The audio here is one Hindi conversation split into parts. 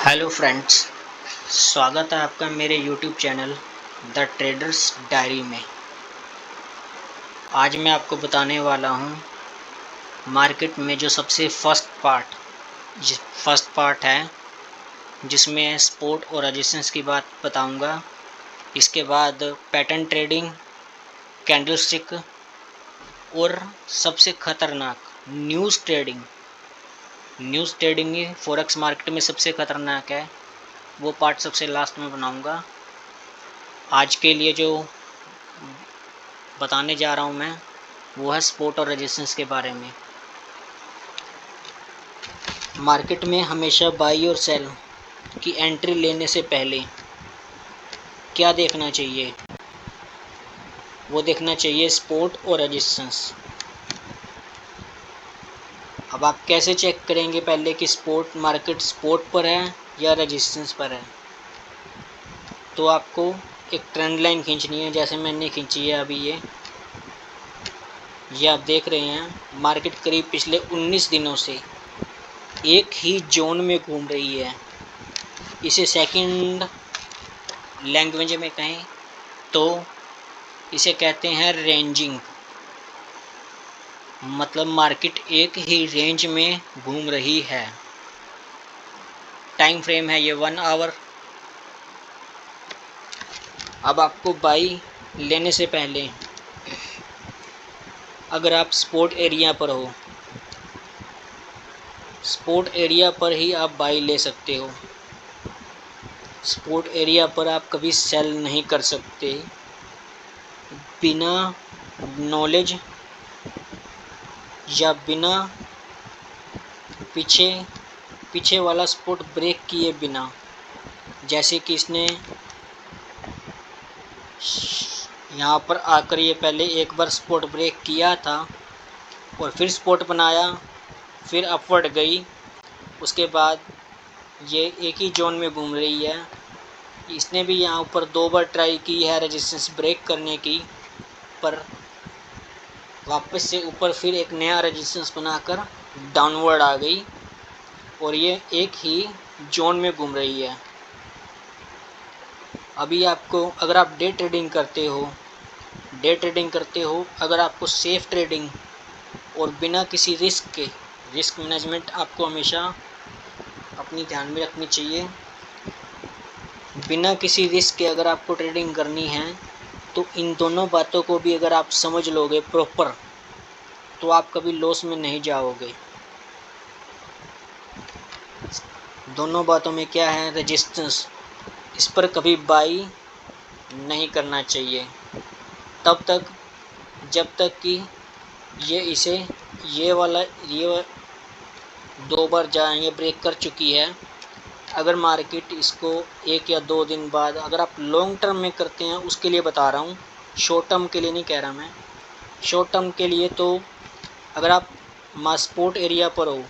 हेलो फ्रेंड्स, स्वागत है आपका मेरे YouTube channel the traders diary में। आज मैं आपको बताने वाला हूँ मार्केट में जो सबसे फर्स्ट पार्ट है जिसमें स्पोर्ट और रेजिस्टेंस की बात बताऊँगा। इसके बाद पैटर्न ट्रेडिंग, कैंडलस्टिक और सबसे खतरनाक न्यूज़ ट्रेडिंग ही फॉरेक्स मार्केट में सबसे खतरनाक है। वो पार्ट सबसे लास्ट में बनाऊंगा। आज के लिए जो बताने जा रहा हूं मैं वो है सपोर्ट और रेजिस्टेंस के बारे में। मार्केट में हमेशा बाई और सेल की एंट्री लेने से पहले क्या देखना चाहिए? वो देखना चाहिए सपोर्ट और रेजिस्टेंस। अब आप कैसे चेक करेंगे पहले कि मार्केट सपोर्ट पर है या रेजिस्टेंस पर है? तो आपको एक ट्रेंड लाइन खींचनी है, जैसे मैंने खींची है अभी। ये आप देख रहे हैं मार्केट करीब पिछले 19 दिनों से एक ही जोन में घूम रही है। इसे सेकंड लैंग्वेज में कहें तो इसे कहते हैं रेंजिंग। मतलब मार्केट एक ही रेंज में घूम रही है। टाइम फ्रेम है ये 1 आवर। अब आपको बाई लेने से पहले अगर आप सपोर्ट एरिया पर हो, सपोर्ट एरिया पर ही आप बाई ले सकते हो। सपोर्ट एरिया पर आप कभी सेल नहीं कर सकते। बिना नॉलेज या बिना पीछे वाला सपोर्ट ब्रेक किए बिना, जैसे कि इसने यहाँ पर आकर ये पहले एक बार सपोर्ट ब्रेक किया था और फिर सपोर्ट बनाया, फिर अपवर्ड गई। उसके बाद ये एक ही जोन में घूम रही है। इसने भी यहाँ ऊपर 2 बार ट्राई की है रेजिस्टेंस ब्रेक करने की, पर वापस से ऊपर फिर एक नया रेजिस्टेंस बनाकर डाउनवर्ड आ गई और ये एक ही जोन में घूम रही है। अभी आपको, अगर आप डे ट्रेडिंग करते हो, अगर आपको सेफ ट्रेडिंग और बिना किसी रिस्क मैनेजमेंट आपको हमेशा अपनी ध्यान में रखनी चाहिए। बिना किसी रिस्क के अगर आपको ट्रेडिंग करनी है तो इन दोनों बातों को भी अगर आप समझ लोगे प्रॉपर तो आप कभी लॉस में नहीं जाओगे। दोनों बातों में क्या है? रेजिस्टेंस, इस पर कभी बाई नहीं करना चाहिए तब तक जब तक कि ये 2 बार जाएंगे ब्रेक कर चुकी है। अगर मार्केट इसको 1 या 2 दिन बाद, अगर आप लॉन्ग टर्म में करते हैं उसके लिए बता रहा हूँ, शॉर्ट टर्म के लिए नहीं कह रहा मैं। शॉर्ट टर्म के लिए तो अगर आप सपोर्ट एरिया पर हो,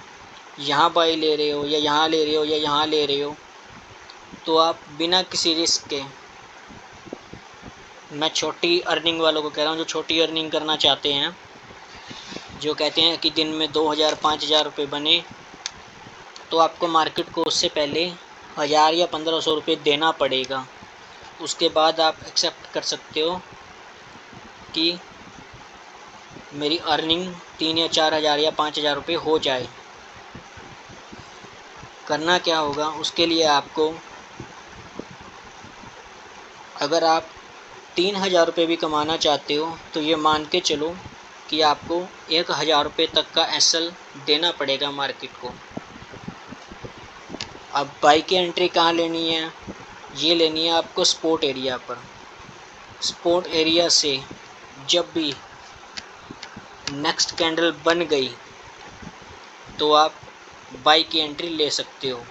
यहाँ बाई ले रहे हो या यहाँ ले रहे हो या यहाँ ले रहे हो, तो आप बिना किसी रिस्क के, मैं छोटी अर्निंग वालों को कह रहा हूँ जो छोटी अर्निंग करना चाहते हैं, जो कहते हैं कि दिन में 2000 5000 रुपये बने, तो आपको मार्केट को उससे पहले 1000 या 1500 रुपये देना पड़ेगा। उसके बाद आप एक्सेप्ट कर सकते हो कि मेरी अर्निंग 3 या 4000 या 5000 रुपये हो जाए। करना क्या होगा उसके लिए आपको, अगर आप 3000 रुपये भी कमाना चाहते हो तो ये मान के चलो कि आपको 1000 रुपये तक का एसएल देना पड़ेगा मार्केट को। अब बाई की एंट्री कहाँ लेनी है? ये लेनी है आपको सपोर्ट एरिया पर। सपोर्ट एरिया से जब भी नेक्स्ट कैंडल बन गई तो आप बाई की एंट्री ले सकते हो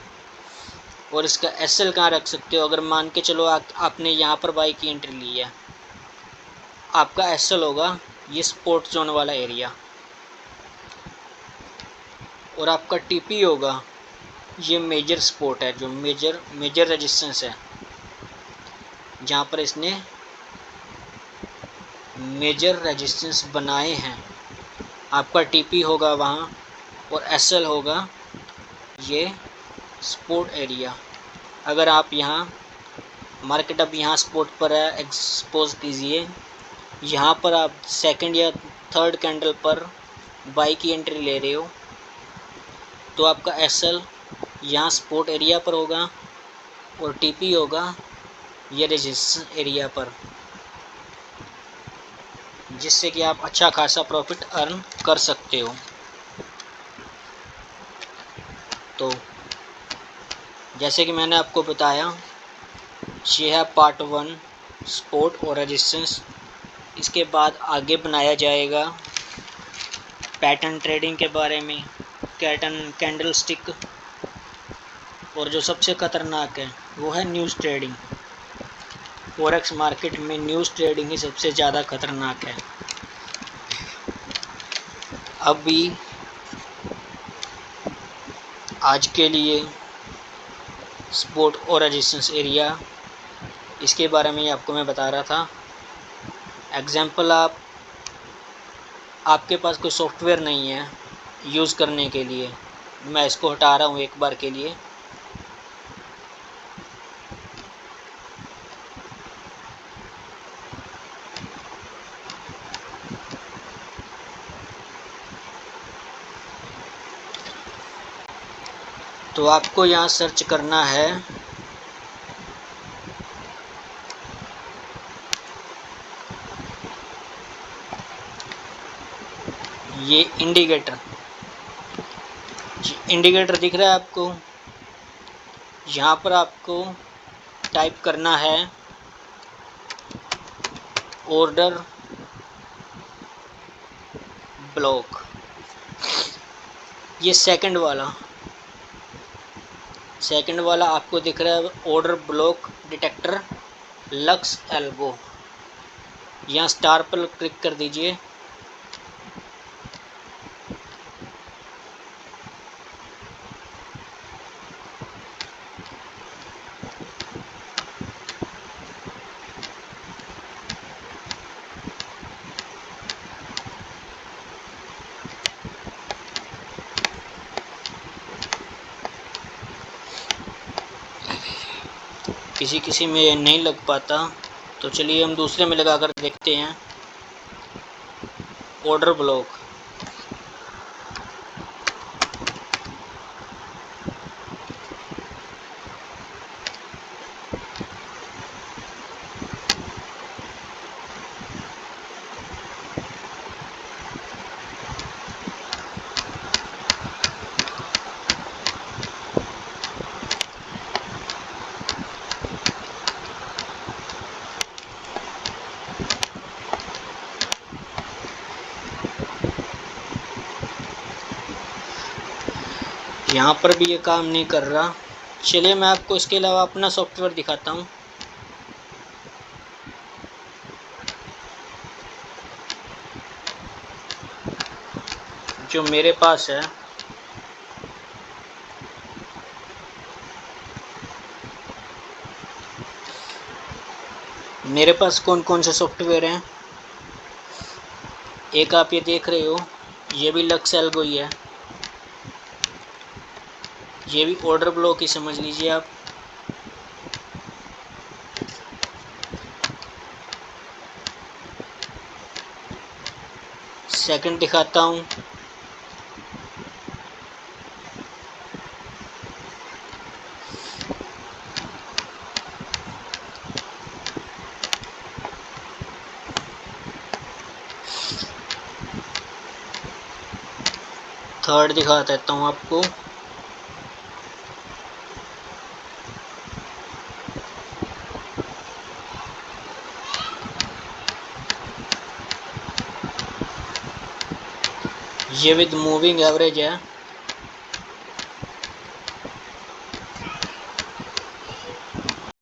और इसका एसएल कहाँ रख सकते हो। अगर मान के चलो आपने यहाँ पर बाई की एंट्री ली है, आपका एसएल होगा ये सपोर्ट जोन वाला एरिया और आपका टीपी होगा ये मेजर सपोर्ट है, जो मेजर रेजिस्टेंस है, जहाँ पर इसने मेजर रेजिस्टेंस बनाए हैं। आपका टीपी होगा वहाँ और एसएल होगा ये सपोर्ट एरिया। अगर आप यहाँ मार्केट अब यहाँ सपोर्ट पर है, एक्सपोज कीजिए। यहाँ पर आप सेकंड या थर्ड कैंडल पर बाई की एंट्री ले रहे हो तो आपका एसएल यहाँ सपोर्ट एरिया पर होगा और टीपी होगा ये रेजिस्टेंस एरिया पर, जिससे कि आप अच्छा खासा प्रॉफिट अर्न कर सकते हो। तो जैसे कि मैंने आपको बताया, ये है पार्ट 1 सपोर्ट और रेजिस्टेंस। इसके बाद आगे बनाया जाएगा पैटर्न ट्रेडिंग के बारे में, कैंडल स्टिक, और जो सबसे खतरनाक है वो है न्यूज़ ट्रेडिंग। फॉरेक्स मार्केट में न्यूज़ ट्रेडिंग ही सबसे ज़्यादा खतरनाक है। अभी आज के लिए सपोर्ट और रेजिस्टेंस एरिया, इसके बारे में आपको मैं बता रहा था। एग्जाम्पल, आपके पास कोई सॉफ्टवेयर नहीं है यूज़ करने के लिए, मैं इसको हटा रहा हूँ एक बार के लिए। तो आपको यहाँ सर्च करना है ये इंडिकेटर दिख रहा है आपको। यहाँ पर आपको टाइप करना है ऑर्डर ब्लॉक। ये सेकंड वाला आपको दिख रहा है order block detector lux algo. यहाँ स्टार पर क्लिक कर दीजिए। किसी में नहीं लग पाता तो चलिए हम दूसरे में लगा कर देखते हैं। ऑर्डर ब्लॉक, यहाँ पर भी ये काम नहीं कर रहा। चलिए मैं आपको इसके अलावा अपना सॉफ्टवेयर दिखाता हूँ। जो मेरे पास है, मेरे पास कौन कौन से सॉफ्टवेयर हैं। एक आप ये देख रहे हो, ये भी लक्स एल्गो ही है, ये भी ऑर्डर ब्लॉक ही समझ लीजिए आप। सेकंड दिखाता हूँ, थर्ड दिखा देता हूँ आपको। ये विद मूविंग एवरेज है।